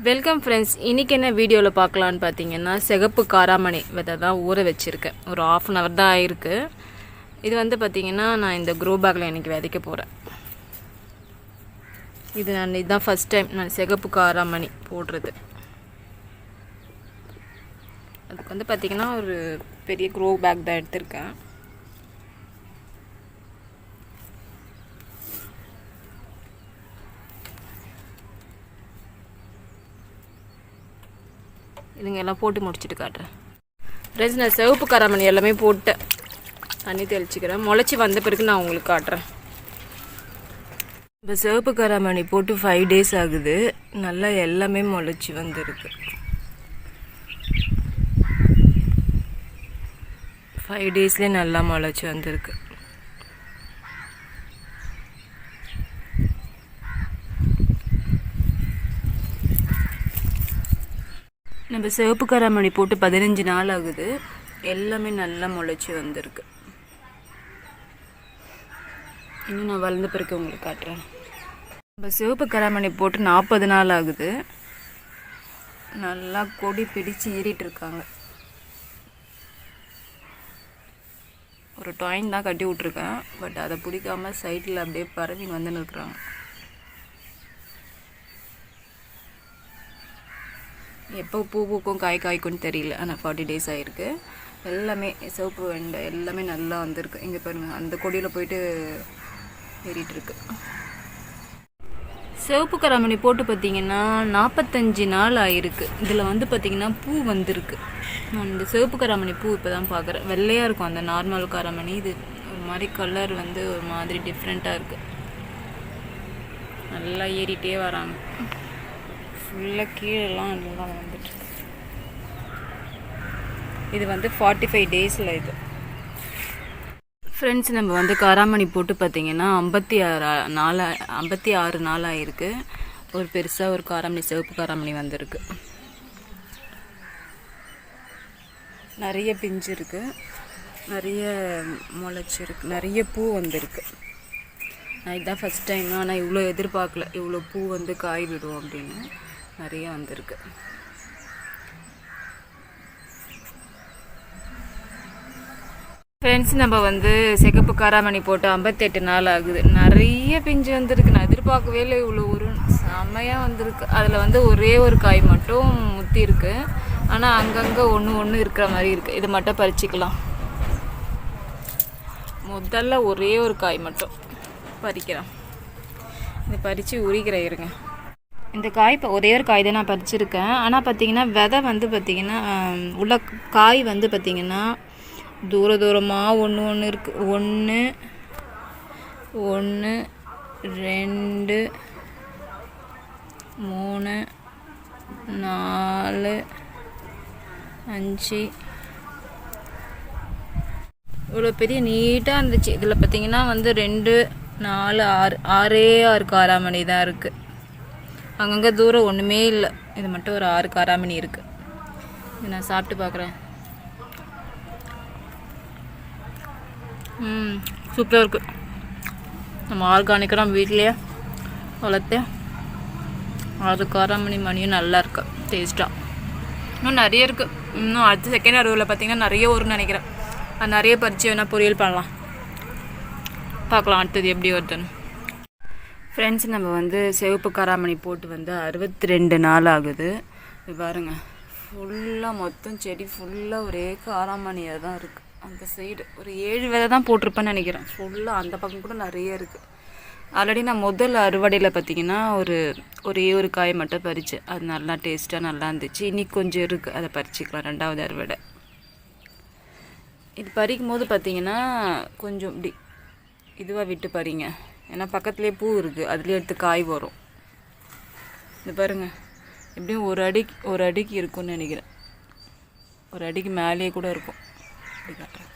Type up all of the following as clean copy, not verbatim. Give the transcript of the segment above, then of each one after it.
Welcome friends. இன்றைக்கி என்ன வீடியோவில் பார்க்கலான்னு பார்த்தீங்கன்னா, சிகப்பு காராமணி விதை தான் ஊற வச்சுருக்கேன். ஒரு 1/2 hour தான் ஆயிருக்கு. இது வந்து பார்த்திங்கன்னா, நான் இந்த க்ரோ பேக்கில் இன்றைக்கி விதைக்க போகிறேன். இதுதான் ஃபஸ்ட் டைம் நான் சிகப்பு காராமணி போடுறது. அதுக்கு வந்து பார்த்திங்கன்னா ஒரு பெரிய க்ரோ பேக் தான் எடுத்திருக்கேன். இதுங்க எல்லாம் போட்டு முடிச்சுட்டு காட்டுறேன். ஃப்ரெண்ட்ஸ், நான் சிவப்பு காராமணி எல்லாமே போட்டேன். தண்ணி தெளிச்சிக்கிறேன். முளைச்சி வந்த பிறகு நான் உங்களுக்கு காட்டுறேன். இப்போ சிவப்பு காராமணி போட்டு 5 days ஆகுது. நல்லா எல்லாமே முளைச்சி வந்துருக்கு. 5 daysலேயே நல்லா முளைச்சி வந்திருக்கு. நம்ம சிவப்பு காராமணி போட்டு 15 நாள் ஆகுது. எல்லாமே நல்லா முளைச்சி வந்திருக்கு. இன்னும் நான் வளர்ந்த பிறகு உங்களுக்கு காட்டுறேன். நம்ம சிவப்பு காராமணி போட்டு 40 நாள் ஆகுது. நல்லா கொடி பிடிச்சு ஏறிட்டு இருக்காங்க. ஒரு டாயின் தான் கட்டி விட்ருக்கேன். பட் அதை பிடிக்காம சைடில் அப்படியே பரவின்னு வந்து நிற்கிறாங்க. எப்போ பூ பூக்கும் காய் காய்க்கும்னு தெரியல. ஆனால் 40 days ஆகிருக்கு. எல்லாமே சிவப்பு வெண்டை எல்லாமே நல்லா வந்திருக்கு. இங்கே பாருங்கள், அந்த கொடியில் போயிட்டு ஏறிட்டு இருக்கு. சிவப்பு காராமணி போட்டு பார்த்திங்கன்னா 45 நாள் ஆகிருக்கு. இதில் வந்து பார்த்திங்கன்னா பூ வந்திருக்கு. நான் இந்த சிவப்பு காராமணி பூ இப்போ தான் பார்க்குறேன். வெள்ளையாக இருக்கும் அந்த நார்மல் காராமணி. இது ஒரு மாதிரி கலர் வந்து ஒரு மாதிரி டிஃப்ரெண்ட்டாக இருக்குது. நல்லா ஏறிட்டே வராங்க. ஃபுல்லாக கீழெல்லாம் நல்லா வந்துட்டுருக்கு. இது வந்து 45 days இது. ஃப்ரெண்ட்ஸ், நம்ம வந்து காராமணி போட்டு பார்த்திங்கன்னா 56 நாள் ஆகிருக்கு. ஒரு பெருசாக ஒரு காராமணி சிவப்பு காராமணி வந்திருக்கு. நிறைய பிஞ்சு இருக்குது, நிறைய முளைச்சிருக்கு, நிறைய பூ வந்திருக்கு. நான் இதுதான் ஃபஸ்ட் டைம். ஆனால் இவ்வளோ எதிர்பார்க்கல, இவ்வளோ பூ வந்து காய் விடும் அப்படின்னு. நிறைய வந்திருக்கு. ஃப்ரெண்ட்ஸ், நம்ம வந்து சிகப்பு காராமணி போட்டு 58 நாள் ஆகுது. நிறைய பிஞ்சு வந்திருக்கு. நான் எதிர்பார்க்கவே இல்லை இவ்வளோ ஒரு செம்மையாக வந்திருக்கு. அதில் வந்து ஒரே ஒரு காய் மட்டும் முத்தி இருக்கு. ஆனால் அங்கங்கே ஒன்று இருக்கிற மாதிரி இருக்குது. இது மட்டும் பறிச்சிக்கலாம். முதல்ல ஒரே ஒரு காய் மட்டும் பறிக்கிறேன். இதை பறித்து உரிக்கிறேன். இருங்க. இந்த காய் இப்போ ஒரே ஒரு காய் தான் நான் பறிச்சிருக்கேன். ஆனால் பார்த்திங்கன்னா விதை வந்து பார்த்திங்கன்னா உள்ள காய் வந்து பார்த்திங்கன்னா தூரமாக ஒன்று இருக்குது. 1 2 3 4 5 இவ்வளோ பெரிய நீட்டாக இருந்துச்சு. இதில் பார்த்திங்கன்னா வந்து 2 4 6 காராமணி தான் இருக்குது. அங்கங்கே தூரம் ஒன்றுமே இல்லை. இது மட்டும் ஒரு 6 காராமணி இருக்குது. இது நான் சாப்பிட்டு பார்க்குறேன். சூப்பராக இருக்குது. நம்ம ஆர்கானிக்காக நம்ம வீட்டிலையே வளர்த்து 6 காராமணி மணியும் நல்லா இருக்கு டேஸ்ட்டாக. இன்னும் நிறைய இருக்குது. இன்னும் அடுத்த செகண்ட் அறுவலில் பார்த்திங்கன்னா நிறைய வரும்னு நினைக்கிறேன். அது நிறைய பறித்து வேணால் பொரியல் பண்ணலாம். பார்க்கலாம் அடுத்தது எப்படி வருதுன்னு. ஃப்ரெண்ட்ஸ், நம்ம வந்து சிவப்பு காராமணி போட்டு வந்து 62 நாள் ஆகுது. இது பாருங்கள், ஃபுல்லாக மொத்தம் செடி ஃபுல்லாக ஒரே காராமணியாக தான் இருக்குது. அந்த சைடு ஒரு 7 விதை தான் போட்டிருப்பேன்னு நினைக்கிறேன். ஃபுல்லாக அந்த பக்கம் கூட நிறைய இருக்குது. ஆல்ரெடி நான் முதல் அறுவடையில் பார்த்திங்கன்னா ஒரே ஒரு காய் மட்டும் பறித்தேன். அது நல்லா டேஸ்ட்டாக நல்லா இருந்துச்சு. இன்றைக்கி கொஞ்சம் இருக்குது, அதை பறிச்சிக்கலாம். 2வது அறுவடை. இது பறிக்கும் போது பார்த்திங்கன்னா கொஞ்சம் இப்படி இதுவாக விட்டு பறிங்க. ஏன்னா பக்கத்துலேயே பூ இருக்குது, அதுலேயே எடுத்து காய் வரும். இது பாருங்கள், எப்படியும் ஒரு அடிக்கு இருக்கும்னு நினைக்கிறேன். ஒரு அடிக்கு மேலேயே கூட இருக்கும். இப்படி காட்டுறேன்.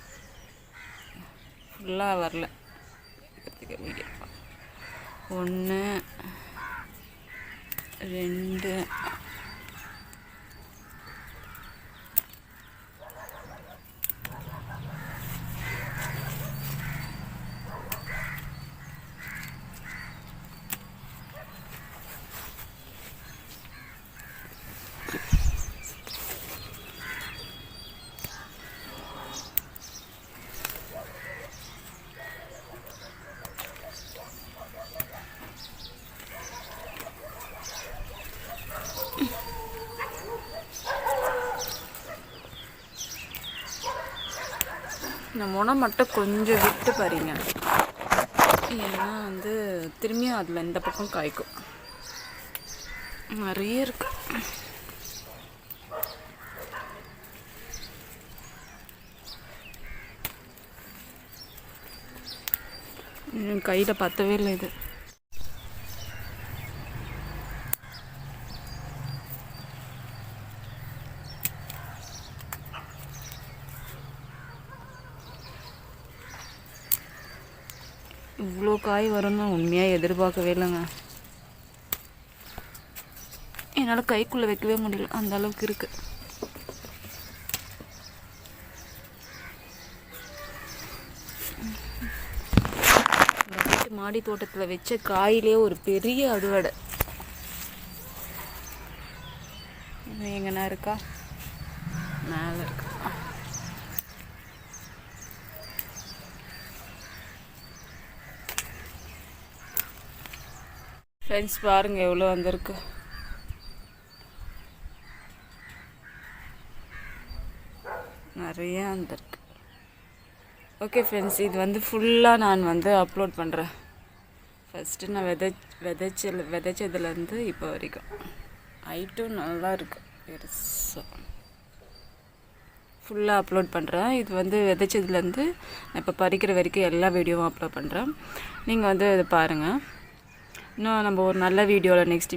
ஃபுல்லாக வரல. வீடியோ 1 2 இந்த முனை மட்டும் கொஞ்சம் விட்டு பாருங்க, ஏன்னா வந்து திரும்பியும் அதில் இந்த பக்கம் காய்க்கும். நிறைய இருக்கு. கையில் பத்தவே இல்லை இது. இவ்வளோ காய் வரும்னு உண்மையாக எதிர்பார்க்கவே இல்லைங்க. என்னால் கைக்குள்ளே வைக்கவே முடியல, அந்த அளவுக்கு இருக்குது. மாடி தோட்டத்தில் வச்ச காயிலே ஒரு பெரிய அறுவடை. எங்கன்னா இருக்கா? மேலே இருக்கா? ஃப்ரெண்ட்ஸ் பாருங்கள் எவ்வளோ வந்திருக்கு. நிறைய வந்திருக்கு. ஓகே ஃப்ரெண்ட்ஸ், இது வந்து ஃபுல்லாக நான் வந்து அப்லோட் பண்ணுறேன். ஃபஸ்ட்டு நான் விதைச்சதுலேருந்து இப்போ வரைக்கும் ஐட்டும் நல்லா இருக்குது. பெருசாக ஃபுல்லாக அப்லோட் பண்ணுறேன். இது வந்து விதைச்சதுலேருந்து நான் இப்போ பறிக்கிற வரைக்கும் எல்லா வீடியோவும் அப்லோட் பண்ணுறேன். நீங்கள் வந்து இதை பாருங்கள். இன்னும் நம்ம ஒரு நல்ல வீடியோவில் நெக்ஸ்ட்